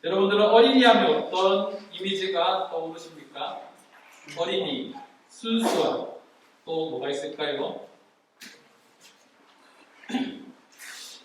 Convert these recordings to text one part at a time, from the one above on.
여러분들은 어린이 하면 어떤 이미지가 떠오르십니까? 어린이, 순수한, 또 뭐가 있을까요?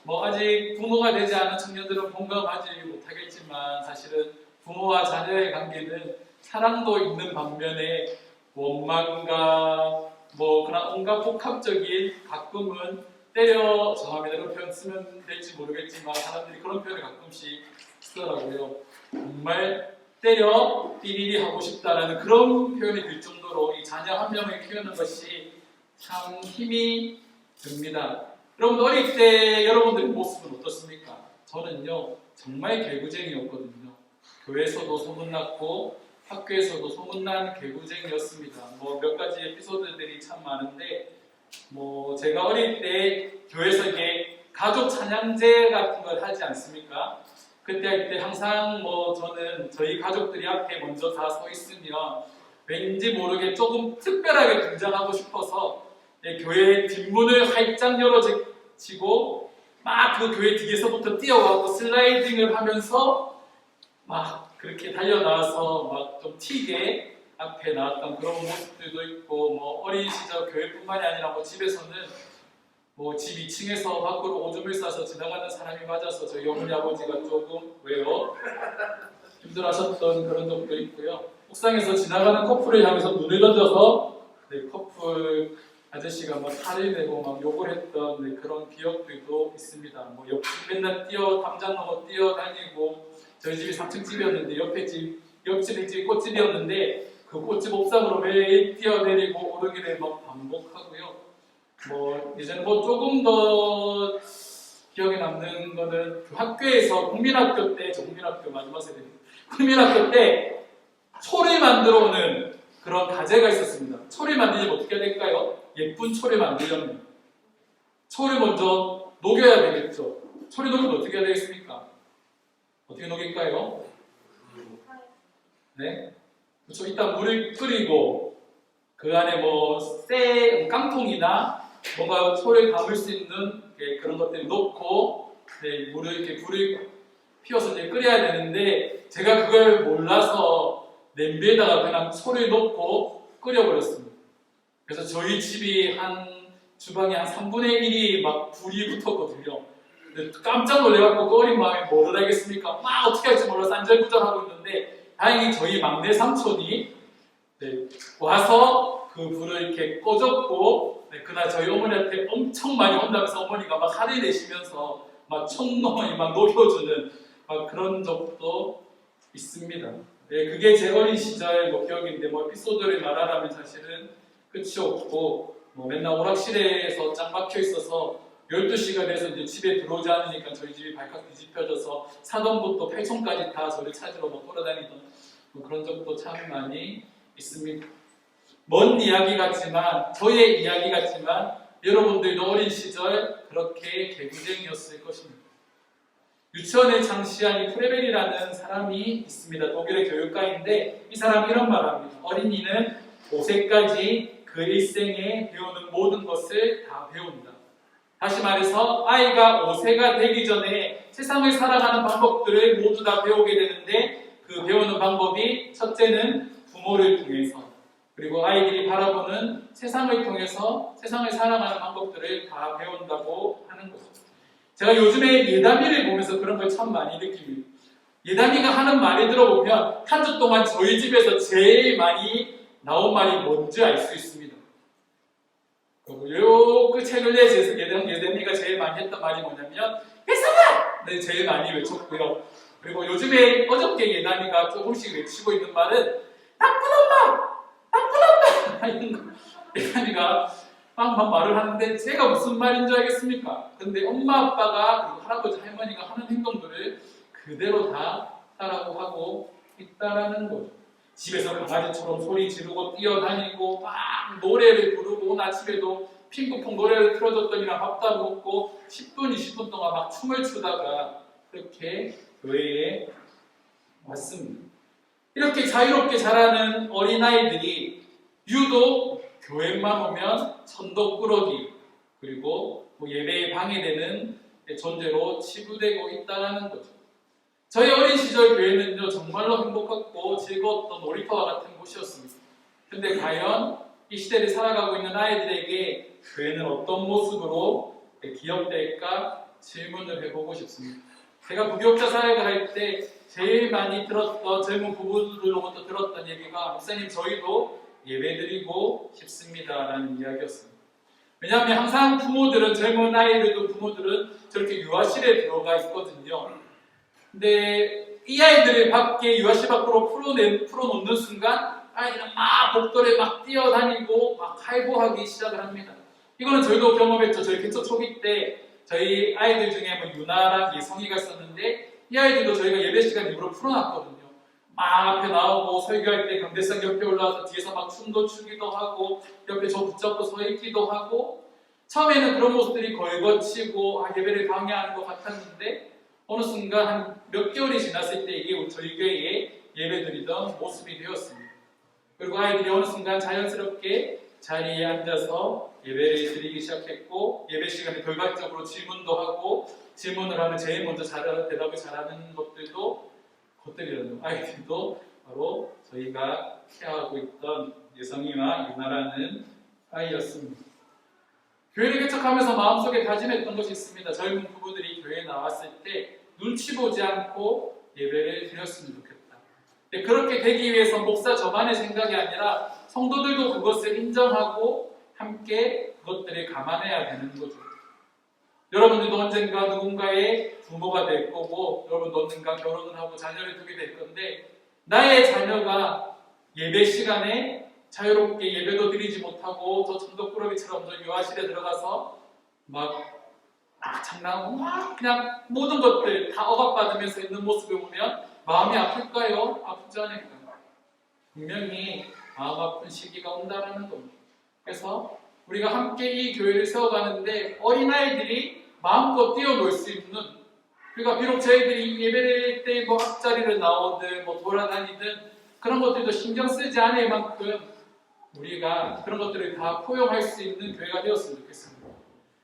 뭐 아직 부모가 되지 않은 청년들은 공감하지 못하겠지만 사실은 부모와 자녀의 관계는 사랑도 있는 반면에 원망과 뭐 그런 온갖 복합적인 가끔은 때려 정합니다. 이런 표현 쓰면 될지 모르겠지만 사람들이 그런 표현을 가끔씩 쓰더라고요. 정말 때려 삐리리 하고 싶다라는 그런 표현이 들 정도로 이 자녀 한 명을 키우는 것이 참 힘이 듭니다. 여러분 어릴 때 여러분들의 모습은 어떻습니까? 저는요 정말 개구쟁이였거든요. 교회에서도 소문났고 학교에서도 소문난 개구쟁이였습니다. 뭐 몇 가지 에피소드들이 참 많은데 뭐 제가 어릴 때 교회에서 이게 가족 찬양제 같은 걸 하지 않습니까? 그때 할 때 항상 뭐 저는 저희 가족들이 앞에 먼저 다 서 있으면 왠지 모르게 조금 특별하게 등장하고 싶어서 교회 뒷문을 활짝 열어지고 막 그 교회 뒤에서부터 뛰어가고 슬라이딩을 하면서 막 그렇게 달려나와서 막 좀 튀게 앞에 나왔던 그런 모습들도 있고 뭐 어린 시절 교회뿐만이 아니라 뭐 집에서는 뭐 집 2층에서 밖으로 오줌을 싸서 지나가는 사람이 맞아서 저희 어머니 아버지가 조금 왜요? 힘들어하셨던 그런 적도 있고요. 옥상에서 지나가는 커플을 향해서 눈을 던져서 커플 아저씨가 막 탈을 내고 막 욕을 했던 그런 기억들도 있습니다. 뭐 옆집 맨날 담장 넘어 뛰어다니고 저희 집이 3층 집이었는데 옆집의 집이 꽃집이었는데 그 꽃집 옥상으로 매일 뛰어내리고 오르기를 막 반복하고요. 뭐 예전에 뭐 조금 더 기억에 남는 거는 그 학교에서 국민학교 때, 저 국민학교 마지막 세대입니다. 국민학교 때 초를 만들어 오는 그런 과제가 있었습니다. 초를 만들려면 어떻게 해야 될까요? 예쁜 초를 만들려면 초를 먼저 녹여야 되겠죠. 초를 녹이면 어떻게 해야 되겠습니까? 어떻게 녹일까요? 네, 그렇죠. 일단 물을 끓이고 그 안에 뭐 깡통이나 뭔가 초를 담을 수 있는 그런 것들을 넣고 물을 이렇게 불을 피워서 이제 끓여야 되는데 제가 그걸 몰라서 냄비에다가 그냥 초를 넣고 끓여버렸습니다. 그래서 저희 집이 주방에 한 3분의 1이 막 불이 붙었거든요. 깜짝 놀래갖고 그 어린 마음에 뭐를 하겠습니까? 막 어떻게 할지 몰라서 안절부절하고 있는데 다행히 저희 막내 삼촌이 와서 그 불을 이렇게 꺼줬고 그날 저희 어머니한테 엄청 많이 혼나면서 어머니가 막 화를 내시면서 막 촌놈이 막 녹여주는 막 그런 적도 있습니다. 그게 제 어린 시절 뭐 기억인데 뭐 에피소드를 말하라면 사실은 끝이 없고 뭐 맨날 오락실에서 짱 박혀 있어서 12시가 돼서 이제 집에 들어오지 않으니까 저희 집이 발칵 뒤집혀져서 사돈부터 팔촌까지 다 저를 찾으러 막 돌아다니던 뭐 그런 적도 참 많이 있습니다. 먼 이야기 같지만 저의 이야기 같지만 여러분들도 어린 시절 그렇게 개구쟁이였을 것입니다. 유치원을 창시한 이 프레벨이라는 사람이 있습니다. 독일의 교육가인데 이 사람이 이런 말을 합니다. 어린이는 5세까지 그 일생에 배우는 모든 것을 다 배운다. 다시 말해서 아이가 5세가 되기 전에 세상을 살아가는 방법들을 모두 다 배우게 되는데 그 배우는 방법이 첫째는 부모를 통해서 그리고 아이들이 바라보는 세상을 통해서 세상을 살아가는 방법들을 다 배운다고 하는 거죠. 제가 요즘에 예담이를 보면서 그런 걸 참 많이 느낍니다. 예담이가 하는 말을 들어보면 한 주 동안 저희 집에서 제일 많이 나온 말이 뭔지 알 수 있습니다. 그 책을 내서 예담이가 제일 많이 했던 말이 뭐냐면 혜성아! 네, 제일 많이 외쳤고요. 그리고 요즘에 어저께 예담이가 조금씩 외치고 있는 말은 나쁜 엄마! 나쁜 엄마! 이런 거 예담이가 막 말을 하는데 제가 무슨 말인 줄 알겠습니까? 근데 엄마 아빠가 그리고 할아버지 할머니가 하는 행동들을 그대로 다 따라고 하고 있다라는 거죠. 집에서 강아지처럼 소리 지르고 뛰어다니고 막 노래를 부르고 오늘 아침에도 핑크퐁 노래를 틀어줬더니만 밥도 안 먹고 10분, 20분 동안 막 춤을 추다가 그렇게 교회에 왔습니다. 이렇게 자유롭게 자라는 어린아이들이 유독 교회만 오면 천덕꾸러기 그리고 예배에 방해되는 존재로 치부되고 있다는 거죠. 저희 어린 시절 교회는요, 정말로 행복했고 즐거웠던 놀이터와 같은 곳이었습니다. 근데 과연 이 시대를 살아가고 있는 아이들에게 교회는 어떤 모습으로 기억될까 질문을 해보고 싶습니다. 제가 부교육자 사역을 할 때 제일 많이 들었던 젊은 부부들로부터 들었던 얘기가 목사님 저희도 예배드리고 싶습니다라는 이야기였습니다. 왜냐하면 항상 부모들은 젊은 아이들도 부모들은 저렇게 유아실에 들어가 있거든요. 근데 이 아이들을 밖에 유아실 밖으로 풀어놓는 순간 아이들은 막 복도에 막 뛰어다니고 막 활보하기 시작을 합니다. 이거는 저희도 경험했죠. 저희 개척 초기 때 저희 아이들 중에 뭐 유나랑 예성이가 있었는데 이 아이들도 저희가 예배 시간 일부러 풀어놨거든요. 막 앞에 나오고 설교할 때 강대상 옆에 올라와서 뒤에서 막 춤도 추기도 하고 옆에 저 붙잡고 서 있기도 하고 처음에는 그런 모습들이 걸거치고 예배를 방해하는 것 같았는데 어느 순간 한 몇 개월이 지났을 때 이게 저희 교회에 예배드리던 모습이 되었습니다. 그리고 아이들이 어느 순간 자연스럽게 자리에 앉아서 예배를 드리기 시작했고 예배 시간에 결과적으로 질문도 하고 질문을 하면 제일 먼저 대답을 잘하는 것들이라는 아이들도 바로 저희가 케어하고 있던 예성이와 유나라는 아이였습니다. 교회를 개척하면서 마음속에 다짐했던 것이 있습니다. 젊은 부부들이 교회에 나왔을 때 눈치 보지 않고 예배를 드렸으면 좋겠다. 그렇게 되기 위해서 목사 저만의 생각이 아니라 성도들도 그것을 인정하고 함께 그것들을 감안해야 되는 거죠. 여러분들도 언젠가 누군가의 부모가 될 거고 여러분도 언젠가 결혼을 하고 자녀를 두게 될 건데 나의 자녀가 예배 시간에 자유롭게 예배도 드리지 못하고 저 천덕꾸러기처럼 저 유아실에 들어가서 막 장난하고 막 그냥 모든 것들 다 억압받으면서 있는 모습을 보면 마음이 아플까요? 아프지 않을까요? 분명히 마음 아픈 시기가 온다는 겁니다. 그래서 우리가 함께 이 교회를 세워가는데 어린아이들이 마음껏 뛰어놀 수 있는 그러니까 비록 저희들이 예배를 때 뭐 앞자리를 나오든 뭐 돌아다니든 그런 것들도 신경 쓰지 않을 만큼 우리가 그런 것들을 다 포용할 수 있는 교회가 되었으면 좋겠습니다.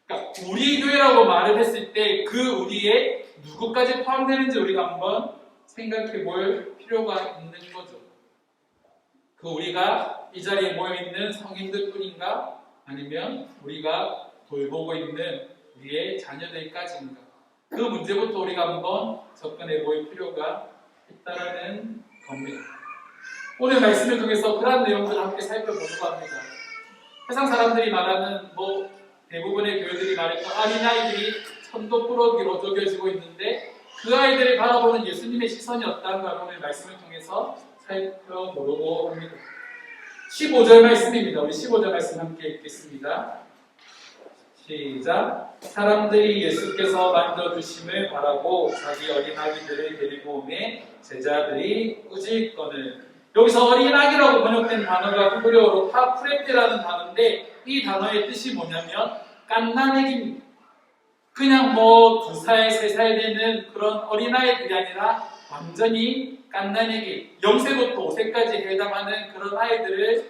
그러니까 우리 교회라고 말을 했을 때 그 우리에 누구까지 포함되는지 우리가 한번 생각해 볼 필요가 있는 거죠. 그 우리가 이 자리에 모여 있는 성인들 뿐인가? 아니면 우리가 돌보고 있는 우리의 자녀들까지인가? 그 문제부터 우리가 한번 접근해 볼 필요가 있다는 겁니다. 오늘 말씀을 통해서 그런 내용들을 함께 살펴보려고 합니다. 세상 사람들이 말하는 대부분의 교회들이 말했던 어린아이들이 천도꾸러기로 쪼개지고 있는데 그 아이들을 바라보는 예수님의 시선이 어떤가 오늘 말씀을 통해서 살펴보려고 합니다. 15절 말씀입니다. 우리 15절 말씀 함께 읽겠습니다. 시작. 사람들이 예수께서 만져주심을 바라고 자기 어린아기들을 데리고 오매 제자들이 꾸짖거늘. 여기서 어린아기라고 번역된 단어가 히브리어로 파프레테라는 단어인데 이 단어의 뜻이 뭐냐면 갓난애기입니다. 그냥 2살, 3살 되는 그런 어린아이들이 아니라 완전히 갓난애기, 0세부터 5세까지 해당하는 그런 아이들을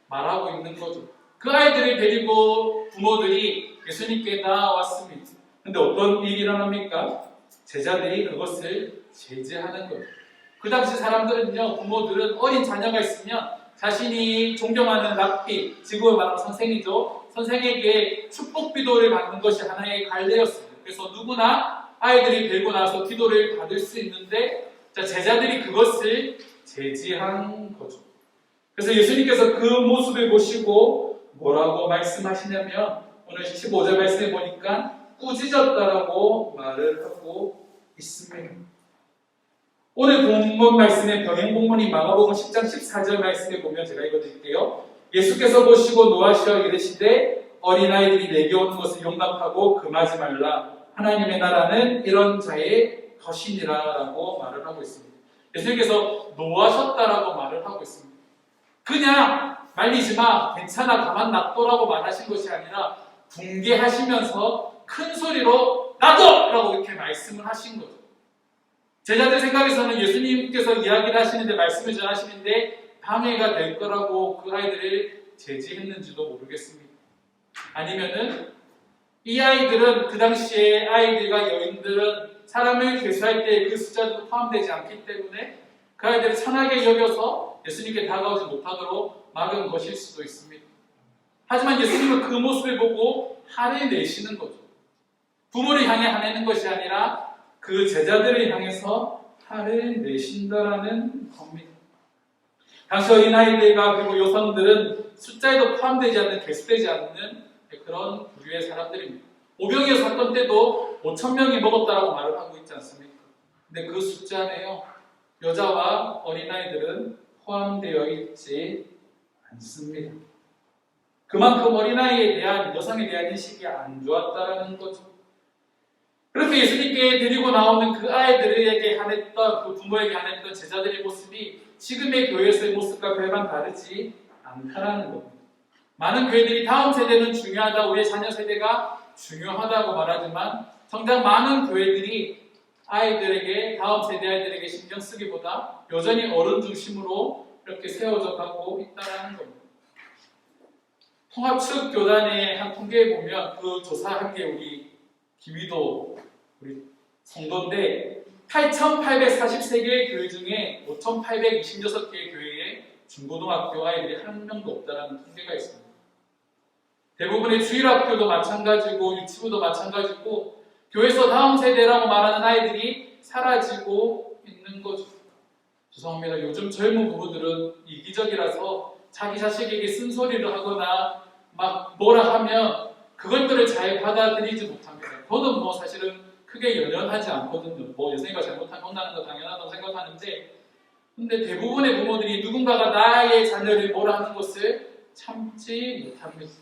말하고 있는 거죠. 그 아이들을 데리고 부모들이 예수님께 나왔습니다. 근데 어떤 일이 일어납니까? 제자들이 그것을 제지하는 거죠. 그 당시 사람들은요, 부모들은 어린 자녀가 있으면 자신이 존경하는 랍비, 지금으로 말하면 선생이죠. 선생에게 축복 기도를 받는 것이 하나의 관례였습니다. 그래서 누구나 아이들이 데리고 나서 기도를 받을 수 있는데 제자들이 그것을 제지한 거죠. 그래서 예수님께서 그 모습을 보시고 뭐라고 말씀하시냐면 오늘 15절 말씀에 보니까 꾸짖었다라고 말을 하고 있습니다. 오늘 본문 말씀의 병행본문인 마가복음 10장 14절 말씀에 보면 제가 읽어드릴게요. 예수께서 보시고 노하시어 이르시되 어린아이들이 내게 오는 것을 용납하고 금하지 말라. 하나님의 나라는 이런 자의 것이니라 라고 말을 하고 있습니다. 예수님께서 노하셨다라고 말을 하고 있습니다. 그냥 말리지 마, 괜찮아, 가만 놔둬라고 말하신 것이 아니라 붕괴하시면서 큰 소리로 놔둬! 라고 이렇게 말씀을 하신 거죠. 제자들 생각에서는 예수님께서 이야기를 하시는데 말씀을 전하시는데 방해가 될 거라고 그 아이들을 제지했는지도 모르겠습니다. 아니면은 이 아이들은 그 당시에 아이들과 여인들은 사람을 괴수할 때 그 숫자도 포함되지 않기 때문에 그 아이들을 선하게 여겨서 예수님께 다가오지 못하도록 막은 것일 수도 있습니다. 하지만 예수님은 그 모습을 보고 화를 내시는 거죠. 부모를 향해 화내는 것이 아니라 그 제자들을 향해서 화를 내신다라는 겁니다. 당시 어린아이들과 그리고 여성들은 숫자에도 포함되지 않는, 개수되지 않는 그런 부류의 사람들입니다. 오병이어 사건 때도 5,000명이 먹었다라고 말을 하고 있지 않습니까? 근데 그 숫자네요. 여자와 어린아이들은 포함되어 있지 않습니다. 그만큼 어린아이에 대한, 여성에 대한 인식이 안 좋았다라는 거죠. 그렇게 예수님께 데리고 나오는 그 아이들에게 한했던, 그 부모에게 한했던 제자들의 모습이 지금의 교회에서의 모습과 별반 다르지 않다라는 겁니다. 많은 교회들이 다음 세대는 중요하다, 우리의 자녀 세대가 중요하다고 말하지만 정작 많은 교회들이 아이들에게, 다음 세대 아이들에게 신경 쓰기보다 여전히 어른 중심으로 이렇게 세워져 가고 있다는 겁니다. 통합측 교단의 한 통계에 보면 그 조사한 게 우리 기위도 우리 성도인데 8,843개의 교회 중에 5,826개의 교회에 중고등학교 아이들이 한 명도 없다는 통계가 있습니다. 대부분의 주일학교도 마찬가지고 유치부도 마찬가지고 교회에서 다음 세대라고 말하는 아이들이 사라지고 있는 거죠. 죄송합니다. 요즘 젊은 부부들은 이기적이라서 자기 자식에게 쓴소리를 하거나 막 뭐라 하면 그것들을 잘 받아들이지 못합니다. 저는 뭐 사실은 크게 연연하지 않거든요. 뭐 여생이가 잘못하면 혼나는 거 당연하다고 생각하는데, 근데 대부분의 부모들이 누군가가 나의 자녀를 뭐라 하는 것을 참지 못합니다.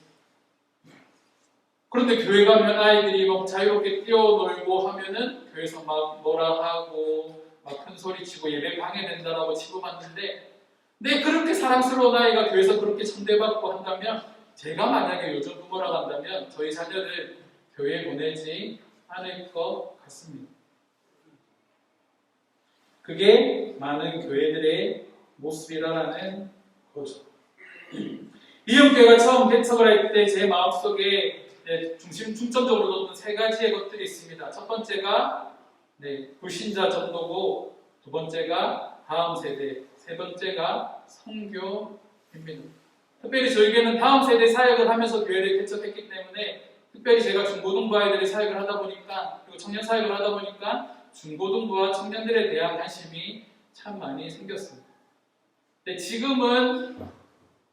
그런데 교회 가면 아이들이 막 자유롭게 뛰어놀고 하면은 교회에서 막 뭐라 하고 막 큰 소리 치고 예배 방해된다라고 치고받는데, 네, 그렇게 사랑스러운 아이가 교회에서 그렇게 천대받고 한다면, 제가 만약에 요즘 부모라고 한다면 저희 자녀를 교회에 보내지 않을 것 같습니다. 그게 많은 교회들의 모습이라는 거죠. 이영교회가 처음 개척을 할 때 제 마음속에 중점적으로 뒀던 세 가지의 것들이 있습니다. 첫 번째가 불신자 전도고, 두 번째가 다음 세대, 세 번째가 선교입니다. 특별히 저희에게는 다음 세대 사역을 하면서 교회를 개척했기 때문에, 특별히 제가 중고등부 아이들의 사역을 하다 보니까, 그리고 청년 사역을 하다 보니까 중고등부와 청년들에 대한 관심이 참 많이 생겼습니다. 근데 지금은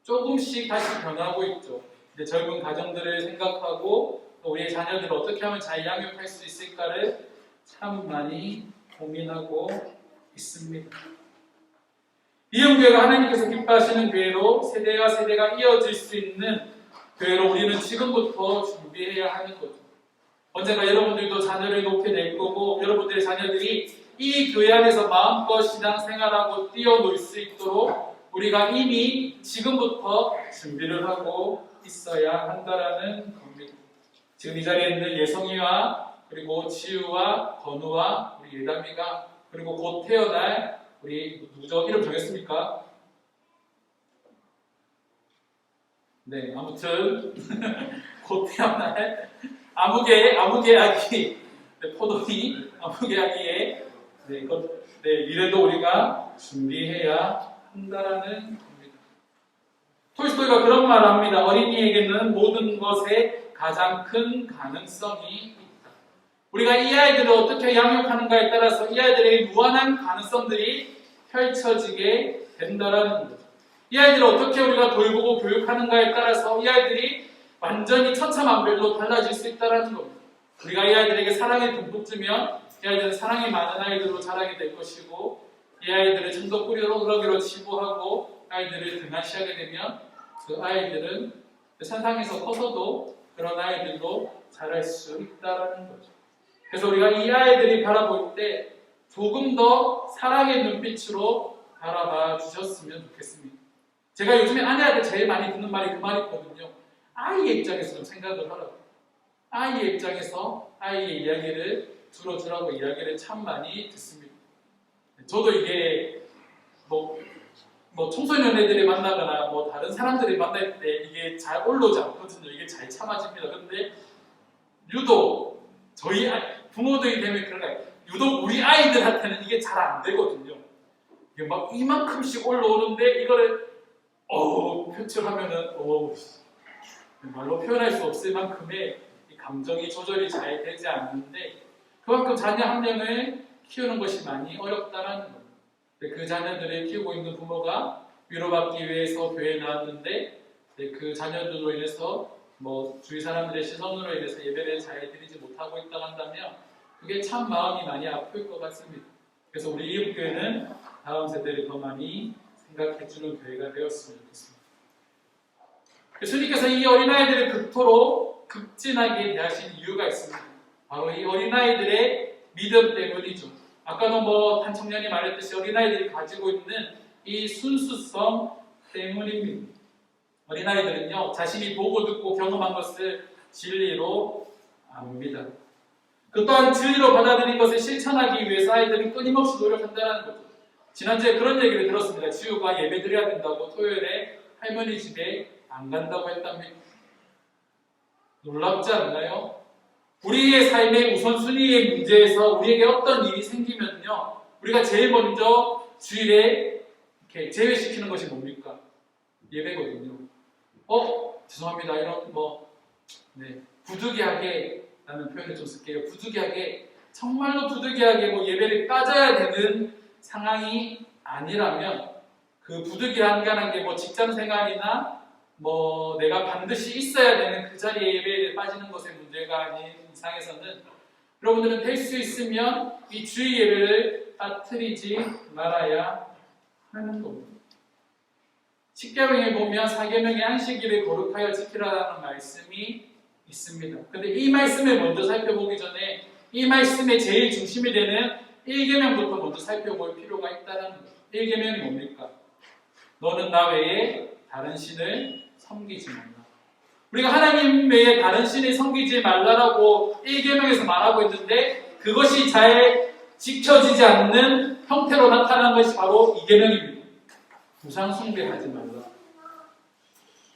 조금씩 다시 변하고 있죠. 이제 젊은 가정들을 생각하고 또 우리의 자녀들을 어떻게 하면 잘 양육할 수 있을까를 참 많이 고민하고 있습니다. 이영교회가 하나님께서 기뻐하시는 교회로 세대와 세대가 이어질 수 있는 교회로 우리는 지금부터 준비해야 하는 거죠. 언젠가 여러분들도 자녀를 놓게 될 거고, 여러분들의 자녀들이 이 교회 안에서 마음껏 신앙생활하고 뛰어놀 수 있도록 우리가 이미 지금부터 준비를 하고 있어야 한다라는 겁니다. 지금 이 자리에 있는 예성이와 그리고 지우와 건우와 우리 예담이가, 그리고 곧 태어날 우리 누구죠? 이름 정했습니까? 네, 아무튼 곧 태어날 아무개 아기, 포도니 아무개 아기의 미래도 우리가 준비해야 한다라는 겁니다. 톨스토이가 그런 말을 합니다. 어린이에게는 모든 것에 가장 큰 가능성이 있다. 우리가 이 아이들을 어떻게 양육하는가에 따라서 이 아이들의 무한한 가능성들이 펼쳐지게 된다라는 거죠. 이 아이들을 어떻게 우리가 돌보고 교육하는가에 따라서 이 아이들이 완전히 천차만별로 달라질 수 있다는 겁니다. 우리가 이 아이들에게 사랑을 듬뿍 주면 이 아이들은 사랑이 많은 아이들로 자라게 될 것이고, 이 아이들을 천덕꾸러기로 치부하고 아이들을 등한시하게 되면 그 아이들은 세상에서 커서도 그런 아이들로 자랄 수 있다는 거죠. 그래서 우리가 이 아이들이 바라볼 때 조금 더 사랑의 눈빛으로 바라봐 주셨으면 좋겠습니다. 제가 요즘에 아내한테 제일 많이 듣는 말이 그 말이거든요. 아이의 입장에서 좀 생각을 하라고. 아이의 입장에서 아이의 이야기를 들어주라고 이야기를 참 많이 듣습니다. 저도 이게 뭐 청소년 애들이 만나거나 뭐 다른 사람들이 만날 때 이게 잘 올라오지 않거든요. 이게 잘 참아집니다. 그런데 유독 저희 부모들이 되면 그런 거예요. 유독 우리 아이들한테는 이게 잘 안 되거든요. 이게 막 이만큼씩 올라오는데 이거를 표출하면은 말로 표현할 수 없을 만큼의 이 감정이 조절이 잘 되지 않는데 그만큼 자녀 한 명을 키우는 것이 많이 어렵다라는 거예요. 그 자녀들을 키우고 있는 부모가 위로받기 위해서 교회에 나왔는데 그 자녀들로 인해서 주위 사람들의 시선으로 인해서 예배를 잘 드리지 못하고 있다고 한다면 그게 참 마음이 많이 아플 것 같습니다. 그래서 우리 이웃교회는 다음 세대를 더 많이 생각해주는 교회가 되었으면 좋겠습니다. 예수님께서 이 어린아이들을 그토록 극진하게 대하신 이유가 있습니다. 바로 이 어린아이들의 믿음 때문이죠. 아까도 한 청년이 말했듯이 어린아이들이 가지고 있는 이 순수성 때문입니다. 어린아이들은요, 자신이 보고 듣고 경험한 것을 진리로 압니다. 그 또한 진리로 받아들인 것을 실천하기 위해서 아이들은 끊임없이 노력한다는 거죠. 지난주에 그런 얘기를 들었습니다. 지우가 예배 드려야 된다고 토요일에 할머니 집에 안 간다고 했답니다. 놀랍지 않나요? 우리의 삶의 우선순위의 문제에서 우리에게 어떤 일이 생기면요, 우리가 제일 먼저 주일에 이렇게 제외시키는 것이 뭡니까? 예배거든요. 죄송합니다. 이런 부득이하게 라는 표현을 좀 쓸게요. 부득이하게, 정말로 부득이하게 예배를 빠져야 되는 상황이 아니라면 그 부득이한 게 직장 생활이나 내가 반드시 있어야 되는 그 자리에 예배에 빠지는 것의 문제가 아닌 이상에서는 여러분들은 될 수 있으면 이 주일 예배를 빠뜨리지 말아야 하는 겁니다. 십계명에 보면 사계명의 안식일을 거룩하여 지키라는 말씀이 있습니다. 근데 이 말씀을 먼저 살펴보기 전에 이 말씀의 제일 중심이 되는 1계명부터 먼저 살펴볼 필요가 있다는 거예요. 1계명이 뭡니까? 너는 나 외에 다른 신을 섬기지 말라. 우리가 하나님 외에 다른 신을 섬기지 말라라고 1계명에서 말하고 있는데 그것이 잘 지켜지지 않는 형태로 나타나는 것이 바로 2계명입니다. 우상숭배하지 말라.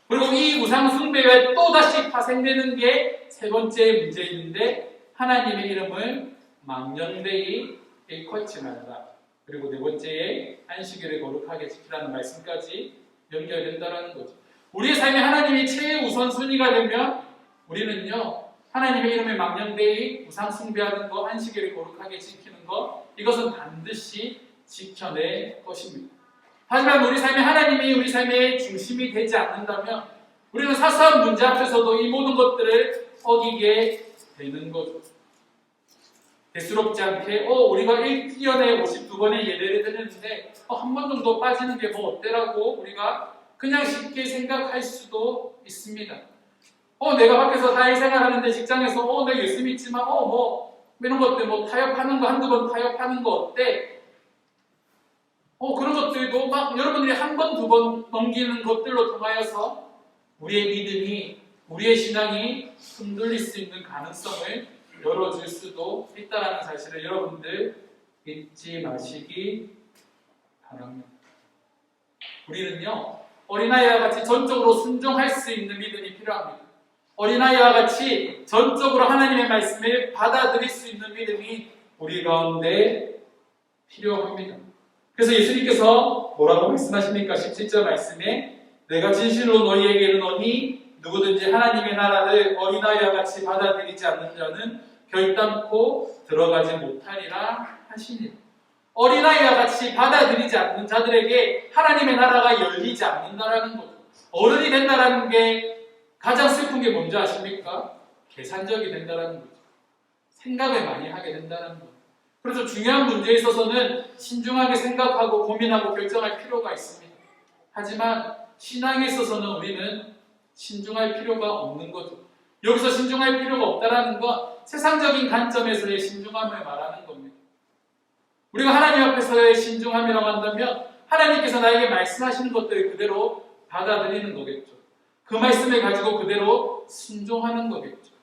그리고 이 우상숭배가 또다시 파생되는 게 세 번째 문제인데 하나님의 이름을 망령되이 일컫지 말라. 그리고 네 번째에 안식일을 거룩하게 지키라는 말씀까지 연결된다는 거죠. 우리의 삶에 하나님이 최우선순위가 되면 우리는요, 하나님의 이름을 망령되이 우상숭배하는 것, 안식일을 거룩하게 지키는 것, 이것은 반드시 지켜낼 것입니다. 하지만 우리 삶에 하나님이 우리 삶의 중심이 되지 않는다면 우리는 사소한 문제 앞에서도 이 모든 것들을 어기게 되는 거죠. 대수롭지 않게 우리가 1년에 52번의 예배를 드렸는데 한 번 정도 빠지는 게 어때라고 우리가 그냥 쉽게 생각할 수도 있습니다. 내가 밖에서 사회생활하는데 직장에서 내가 예수 믿지만 이런 것들 타협하는 거 한두 번 타협하는 거 어때? 그런 것들도 여러분들이 한 번, 두 번 넘기는 것들로 통하여서 우리의 믿음이, 우리의 신앙이 흔들릴 수 있는 가능성을 열어줄 수도 있다는 사실을 여러분들 잊지 마시기 바랍니다. 우리는요, 어린아이와 같이 전적으로 순종할 수 있는 믿음이 필요합니다. 어린아이와 같이 전적으로 하나님의 말씀을 받아들일 수 있는 믿음이 우리 가운데 필요합니다. 그래서 예수님께서 뭐라고 말씀하십니까? 17절 말씀에 내가 진실로 너희에게 이르노니 누구든지 하나님의 나라를 어린아이와 같이 받아들이지 않는 자는 결단코 들어가지 못하리라 하시니 어린아이와 같이 받아들이지 않는 자들에게 하나님의 나라가 열리지 않는다라는 거죠. 어른이 된다라는 게 가장 슬픈 게 뭔지 아십니까? 계산적이 된다라는 거죠. 생각을 많이 하게 된다는 거죠. 그래서 중요한 문제에 있어서는 신중하게 생각하고 고민하고 결정할 필요가 있습니다. 하지만 신앙에 있어서는 우리는 신중할 필요가 없는 거죠. 여기서 신중할 필요가 없다는 건 세상적인 관점에서의 신중함을 말하는 겁니다. 우리가 하나님 앞에서의 신중함이라고 한다면 하나님께서 나에게 말씀하시는 것들을 그대로 받아들이는 거겠죠. 그 말씀을 가지고 그대로 순종하는 거겠죠.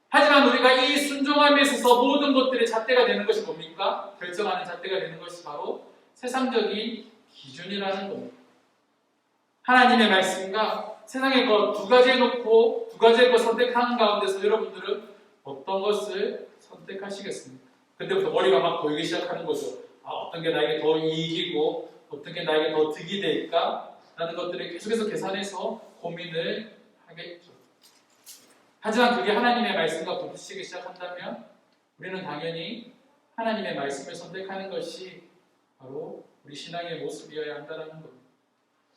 하지만 우리가 이 순종함에 있어서 모든 것들의 잣대가 되는 것이 뭡니까? 결정하는 잣대가 되는 것이 바로 세상적인 기준이라는 겁니다. 하나님의 말씀과 세상의 것 두 가지 해놓고 두 가지의 것 선택하는 가운데서 여러분들은 어떤 것을 선택하시겠습니까? 그때부터 머리가 막 보이기 시작하는 거죠. 어떤 게 나에게 더 이익이고 어떤 게 나에게 더 득이 될까? 라는 것들을 계속해서 계산해서 고민을 하겠죠. 하지만 그게 하나님의 말씀과 부딪히기 시작한다면 우리는 당연히 하나님의 말씀을 선택하는 것이 바로 우리 신앙의 모습이어야 한다는 겁니다.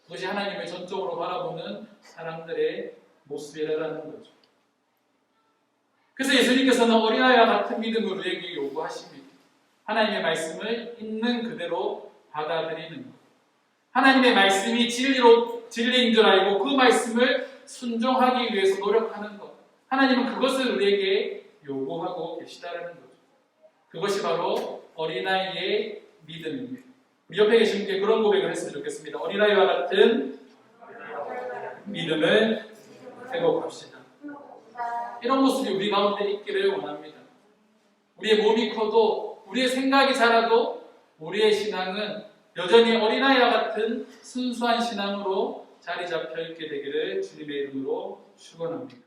그것이 하나님을 전적으로 바라보는 사람들의 모습이라는 거죠. 그래서 예수님께서는 어린아이와 같은 믿음을 우리에게 요구하십니다. 하나님의 말씀을 있는 그대로 받아들이는 것. 하나님의 말씀이 진리인 줄 알고 그 말씀을 순종하기 위해서 노력하는 것. 하나님은 그것을 우리에게 요구하고 계시다는 거죠. 그것이 바로 어린아이의 믿음입니다. 우리 옆에 계신 분께 그런 고백을 했으면 좋겠습니다. 어린아이와 같은 믿음을 회복합시다. 이런 모습이 우리 가운데 있기를 원합니다. 우리의 몸이 커도 우리의 생각이 자라도 우리의 신앙은 여전히 어린아이와 같은 순수한 신앙으로 자리 잡혀 있게 되기를 주님의 이름으로 축원합니다.